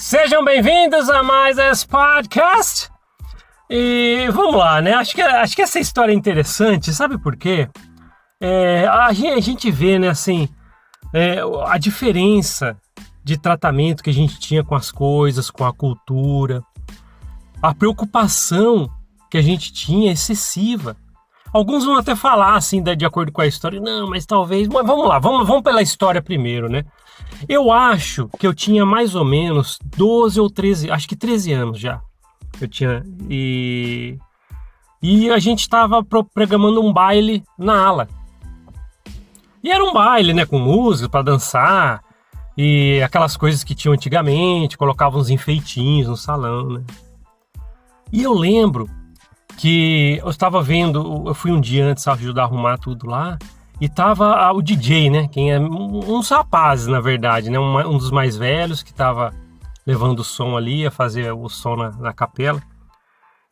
Sejam bem-vindos a mais esse podcast. E vamos lá, né? Acho que essa história é interessante, sabe por quê? A gente vê, né, assim, a diferença de tratamento que a gente tinha com as coisas, com a cultura, a preocupação que a gente tinha excessiva. Alguns vão até falar, assim, de acordo com a história, não, mas talvez... Mas vamos lá, vamos pela história primeiro, né? Eu acho que eu tinha mais ou menos 12 ou 13, acho que 13 anos já. Eu tinha... E a gente estava programando um baile na ala. E era um baile, né, com música para dançar e aquelas coisas que tinham antigamente, colocavam uns enfeitinhos no salão, né? E eu lembro que eu estava vendo, eu fui um dia antes ajudar a arrumar tudo lá, e tava o DJ, né? Quem é uns rapazes, na verdade, né? Um dos mais velhos que tava levando o som ali, a fazer o som na capela.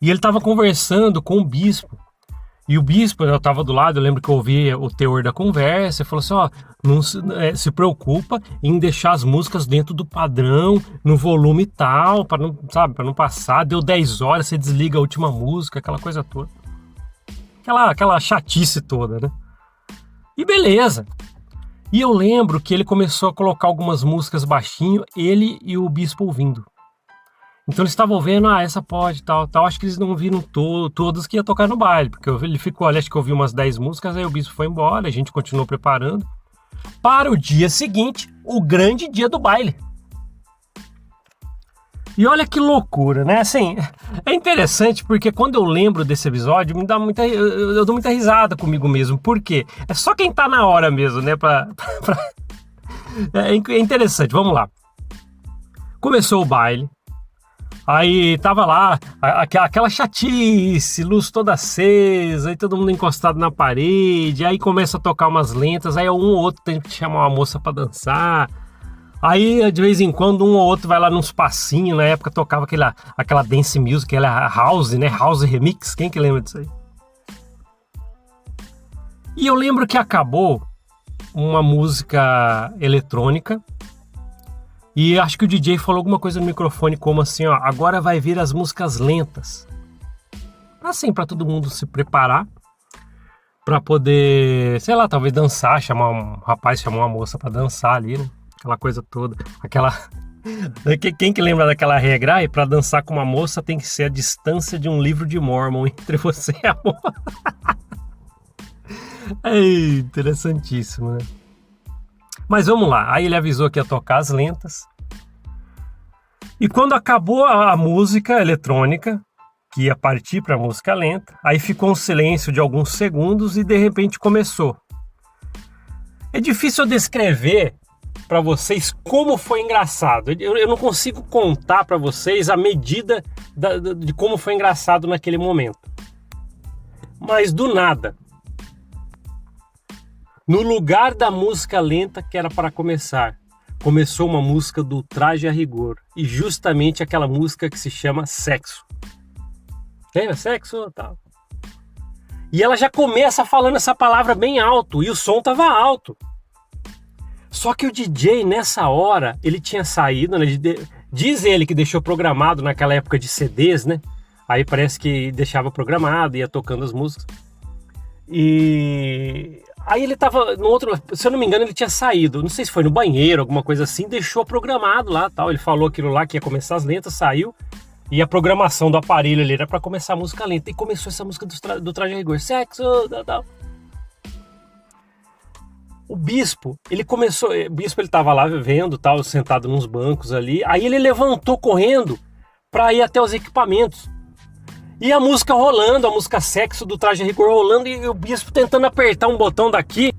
E ele tava conversando com o bispo. E o bispo, eu tava do lado, eu lembro que eu ouvi o teor da conversa, e falou assim, ó, não se preocupa em deixar as músicas dentro do padrão, no volume tal, para não, sabe, para não passar, deu 10 horas, você desliga a última música, aquela coisa toda. Aquela chatice toda, né? E beleza. E eu lembro que ele começou a colocar algumas músicas baixinho, ele e o bispo ouvindo. Então eles estavam vendo, essa pode, tal. Acho que eles não viram todas que ia tocar no baile, porque ele ficou ali, acho que eu ouvi umas 10 músicas, aí o bispo foi embora, a gente continuou preparando para o dia seguinte, o grande dia do baile. E olha que loucura, né? Assim, é interessante porque quando eu lembro desse episódio, eu dou muita risada comigo mesmo. Por quê? É só quem tá na hora mesmo, né? É interessante, vamos lá. Começou o baile. Aí tava lá, aquela chatice, luz toda acesa, aí todo mundo encostado na parede, aí começa a tocar umas lentas, aí um ou outro tem que chamar uma moça pra dançar. Aí, de vez em quando, um ou outro vai lá nos passinhos, na época tocava aquela dance music, aquela house, né? House remix, quem que lembra disso aí? E eu lembro que acabou uma música eletrônica, e acho que o DJ falou alguma coisa no microfone como assim, ó, agora vai vir as músicas lentas. Assim, para todo mundo se preparar para poder, sei lá, talvez dançar, chamar um rapaz, chamar uma moça para dançar ali, né? Aquela coisa toda, quem que lembra daquela regra? E para dançar com uma moça tem que ser a distância de um livro de Mormon entre você e a moça. É interessantíssimo, né? Mas vamos lá, aí ele avisou que ia tocar as lentas. E quando acabou a música eletrônica, que ia partir para a música lenta, aí ficou um silêncio de alguns segundos e de repente começou. É difícil eu descrever para vocês como foi engraçado. Eu não consigo contar para vocês a medida de como foi engraçado naquele momento. Mas do nada, no lugar da música lenta que era para começar, começou uma música do Traje a Rigor. E justamente aquela música que se chama Sexo. Lembra? Sexo, tal. E ela já começa falando essa palavra bem alto. E o som tava alto. Só que o DJ, nessa hora, ele tinha saído, né? Diz ele que deixou programado naquela época de CDs, né? Aí parece que deixava programado, ia tocando as músicas. E aí ele tava no outro, se eu não me engano, ele tinha saído, não sei se foi no banheiro, alguma coisa assim, deixou programado lá, tal. Ele falou aquilo lá que ia começar as lentas, saiu. E a programação do aparelho ali era pra começar a música lenta. E começou essa música do Traje a Rigor. Sexo, tal. O bispo, ele tava lá vendo, tal, sentado nos bancos ali. Aí ele levantou correndo pra ir até os equipamentos. E a música rolando, a música Sexo do Traje a Rigor rolando, e o bispo tentando apertar um botão daqui,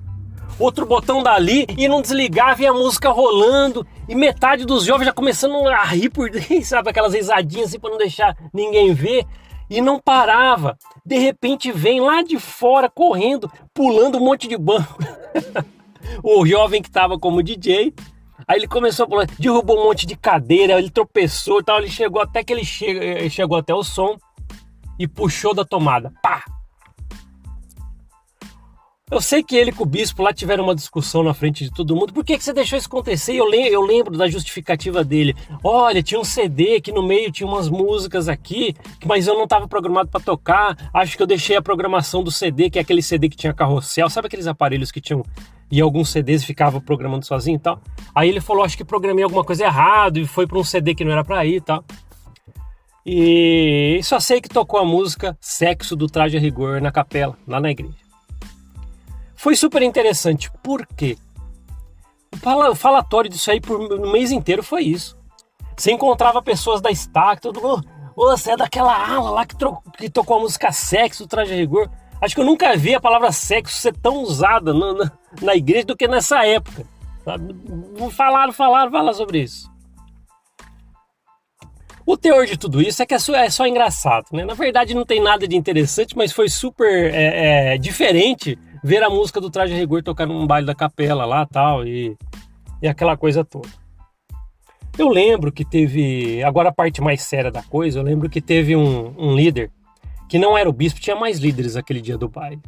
outro botão dali, e não desligava, e a música rolando, e metade dos jovens já começando a rir por dentro, sabe, aquelas risadinhas assim pra não deixar ninguém ver, e não parava. De repente vem lá de fora, correndo, pulando um monte de banco, o jovem que tava como DJ. Aí ele começou a pular, derrubou um monte de cadeira, ele tropeçou e tal, ele chegou até que ele chegou até o som, e puxou da tomada, pá! Eu sei que ele com o bispo lá tiveram uma discussão na frente de todo mundo. Por que você deixou isso acontecer? Eu lembro da justificativa dele. Olha, tinha um CD que no meio tinha umas músicas aqui, mas eu não estava programado para tocar. Acho que eu deixei a programação do CD, que é aquele CD que tinha carrossel. Sabe aqueles aparelhos que tinham... E alguns CDs ficava programando sozinho e tal. Aí ele falou, acho que programei alguma coisa errado e foi para um CD que não era para ir e tal. E só sei que tocou a música Sexo do Traje a Rigor na capela, lá na igreja. Foi super interessante, por quê? O falatório disso aí por um mês inteiro foi isso. Você encontrava pessoas da Stac, todo mundo, você é daquela ala lá que tocou a música Sexo do Traje a Rigor. Acho que eu nunca vi a palavra sexo ser tão usada na igreja do que nessa época. Sabe? Falaram sobre isso. O teor de tudo isso é que é só engraçado, né? Na verdade não tem nada de interessante, mas foi super diferente ver a música do Traje a Rigor tocar num baile da capela lá tal, e aquela coisa toda. Eu lembro que teve, agora a parte mais séria da coisa, eu lembro que teve um líder, que não era o bispo, tinha mais líderes aquele dia do baile.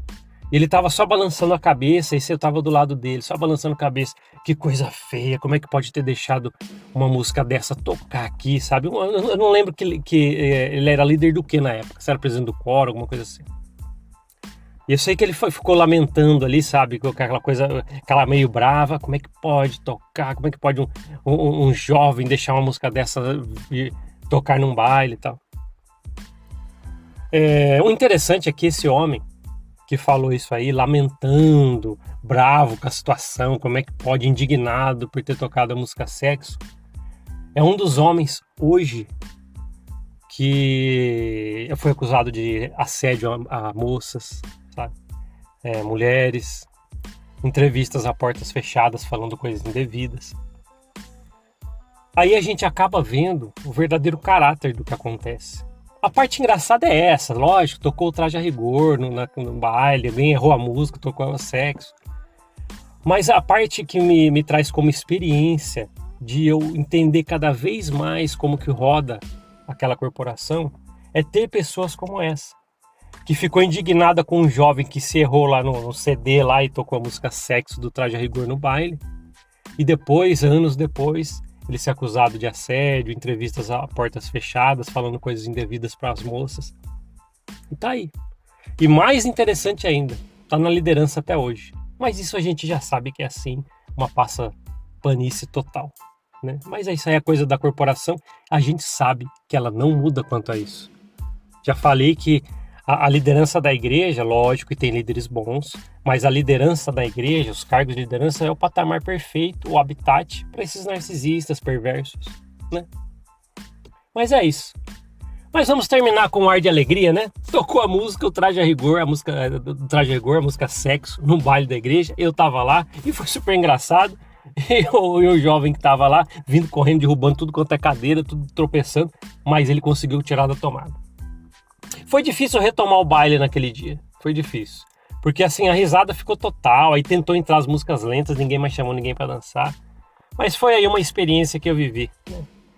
E ele tava só balançando a cabeça, e eu tava do lado dele, só balançando a cabeça. Que coisa feia, como é que pode ter deixado uma música dessa tocar aqui, sabe? Eu não lembro que ele era líder do que na época, se era presidente do coro, alguma coisa assim. E eu sei que ele ficou lamentando ali, sabe? Com aquela coisa, aquela meio brava, como é que pode tocar, como é que pode um jovem deixar uma música dessa tocar num baile e tal. O interessante é que esse homem que falou isso aí, lamentando, bravo com a situação, como é que pode, indignado por ter tocado a música Sexo, é um dos homens hoje que foi acusado de assédio a moças, sabe? Mulheres, entrevistas a portas fechadas falando coisas indevidas. Aí a gente acaba vendo o verdadeiro caráter do que acontece. A parte engraçada é essa, lógico, tocou o Traje a Rigor no baile, alguém errou a música, tocou o Sexo. Mas a parte que me traz como experiência de eu entender cada vez mais como que roda aquela corporação é ter pessoas como essa, que ficou indignada com um jovem que se errou lá no CD lá e tocou a música Sexo do Traje a Rigor no baile, e depois, anos depois, ele ser acusado de assédio, entrevistas a portas fechadas, falando coisas indevidas para as moças. E tá aí. E mais interessante ainda, tá na liderança até hoje. Mas isso a gente já sabe que é assim, uma passa-panice total, né? Mas isso aí é coisa da corporação, a gente sabe que ela não muda quanto a isso. Já falei que a liderança da igreja, lógico que tem líderes bons, mas a liderança da igreja, os cargos de liderança é o patamar perfeito, o habitat para esses narcisistas perversos, né? Mas é isso. Mas vamos terminar com um ar de alegria, né? Tocou a música, o Traje a Rigor, a música do Traje a Rigor, a música Sexo, no baile da igreja. Eu tava lá e foi super engraçado. E o jovem que tava lá, vindo correndo, derrubando tudo quanto é cadeira, tudo tropeçando, mas ele conseguiu tirar da tomada. Foi difícil retomar o baile naquele dia, foi difícil. Porque assim, a risada ficou total, aí tentou entrar as músicas lentas, ninguém mais chamou ninguém pra dançar. Mas foi aí uma experiência que eu vivi.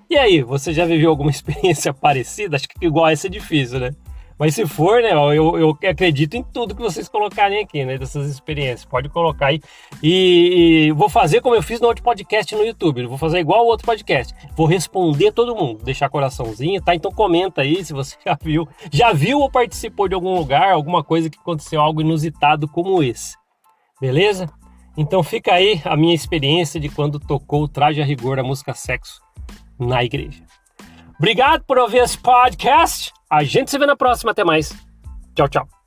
E aí, você já viveu alguma experiência parecida? Acho que igual essa é difícil, né? Mas se for, né, eu acredito em tudo que vocês colocarem aqui, né, dessas experiências. Pode colocar aí. E vou fazer como eu fiz no outro podcast no YouTube. Vou fazer igual o outro podcast. Vou responder todo mundo, deixar coraçãozinho, tá? Então comenta aí se você já viu ou participou de algum lugar, alguma coisa que aconteceu, algo inusitado como esse. Beleza? Então fica aí a minha experiência de quando tocou o Traje a Rigor, a música Sexo, na igreja. Obrigado por ouvir esse podcast. A gente se vê na próxima. Até mais. Tchau, tchau.